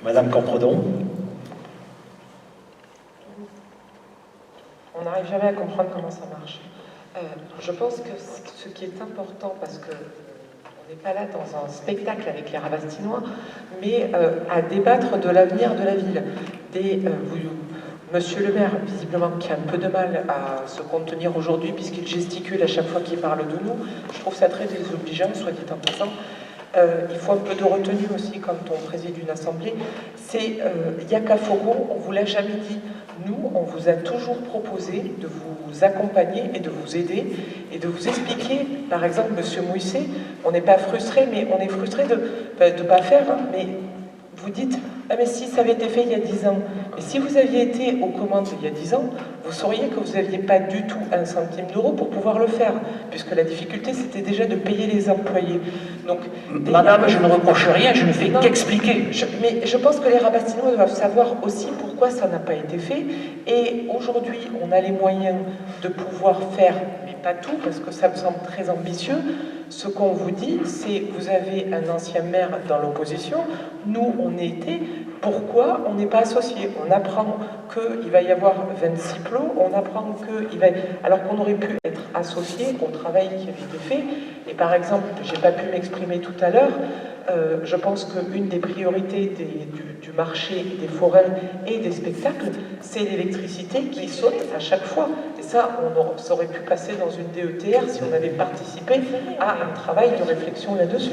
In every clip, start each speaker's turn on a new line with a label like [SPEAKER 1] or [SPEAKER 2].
[SPEAKER 1] Madame Campredon.
[SPEAKER 2] On n'arrive jamais à comprendre comment ça marche. Je pense que ce qui est important, parce que on n'est pas là dans un spectacle avec les Rabastinois, mais à débattre de l'avenir de la ville. Monsieur le maire, visiblement, qui a un peu de mal à se contenir aujourd'hui, puisqu'il gesticule à chaque fois qu'il parle de nous, je trouve ça très désobligeant, soit dit en passant. Il faut un peu de retenue aussi quand on préside une assemblée. Yaka Fogo, on ne vous l'a jamais dit. Nous, on vous a toujours proposé de vous accompagner et de vous aider et de vous expliquer. Par exemple, Monsieur Mousset, on n'est pas frustré, mais on est frustré de ne pas faire, hein, mais vous dites, ah mais si ça avait été fait il y a 10 ans, mais si vous aviez été aux commandes il y a 10 ans, vous sauriez que vous n'aviez pas du tout un centime d'euro pour pouvoir le faire, puisque la difficulté c'était déjà de payer les employés. Donc,
[SPEAKER 1] Madame, je ne reproche rien, je ne fais qu'expliquer.
[SPEAKER 2] Mais je pense que les Rabastinois doivent savoir aussi pourquoi ça n'a pas été fait, et aujourd'hui on a les moyens de pouvoir faire, mais pas tout, parce que ça me semble très ambitieux. Ce qu'on vous dit, c'est vous avez un ancien maire dans l'opposition, nous on était, pourquoi on n'est pas associés? On apprend qu'il va y avoir 26 plots, on apprend qu'il va... Alors qu'on aurait pu être associés au travail qui avait été fait, et par exemple, je n'ai pas pu m'exprimer tout à l'heure, je pense qu'une des priorités du marché des forêts et des spectacles, c'est l'électricité qui saute à chaque fois. Et ça aurait pu passer dans une DETR si on avait participé à un travail de réflexion là-dessus.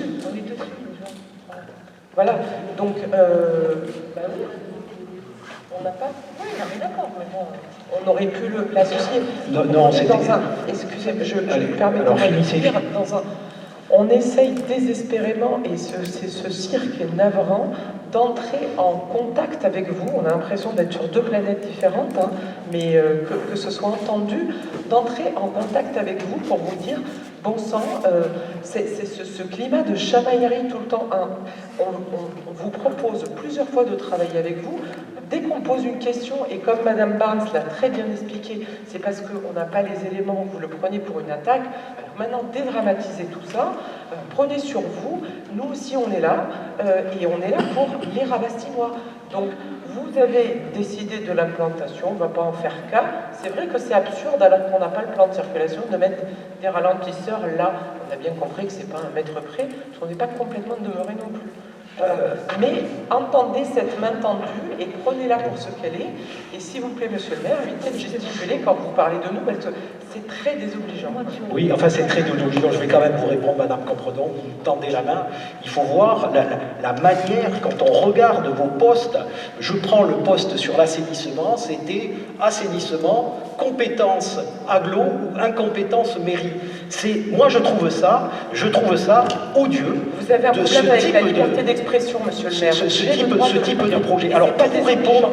[SPEAKER 2] Voilà, donc, bah oui, on n'a pas... Oui, non, mais d'accord, mais bon, on aurait pu l'associer.
[SPEAKER 1] Non, c'était...
[SPEAKER 2] Excusez-moi, je me permets de dire, on essaye désespérément, et c'est ce cirque est navrant, d'entrer en contact avec vous. On a l'impression d'être sur deux planètes différentes, hein, mais que ce soit entendu, d'entrer en contact avec vous pour vous dire, bon sang, c'est ce climat de chamaillerie tout le temps. Hein. On vous propose plusieurs fois de travailler avec vous. Dès qu'on pose une question, et comme Madame Barnes l'a très bien expliqué, c'est parce qu'on n'a pas les éléments, vous le prenez pour une attaque. Alors maintenant, dédramatisez tout ça, prenez sur vous, nous aussi on est là, et on est là pour les Rabastinois. Donc, vous avez décidé de l'implantation, on ne va pas en faire cas. C'est vrai que c'est absurde, alors qu'on n'a pas le plan de circulation, de mettre des ralentisseurs là. On a bien compris que ce n'est pas un mètre près, parce qu'on n'est pas complètement demeuré non plus. Mais entendez cette main tendue et prenez-la pour ce qu'elle est. Et s'il vous plaît, monsieur le maire, évitez de gesticuler quand vous parlez de nous, parce que c'est très désobligeant.
[SPEAKER 1] Oui, enfin c'est très désobligeant. Je vais quand même vous répondre, Madame Campredon, vous me tendez la main. Il faut voir la manière, quand on regarde vos postes, je prends le poste sur l'assainissement, c'était assainissement, compétence agglo ou incompétence mairie. Moi je trouve ça odieux.
[SPEAKER 2] Vous avez un problème avec la liberté d'expression, monsieur le maire.
[SPEAKER 1] Ce type de projet. Alors pour vous répondre,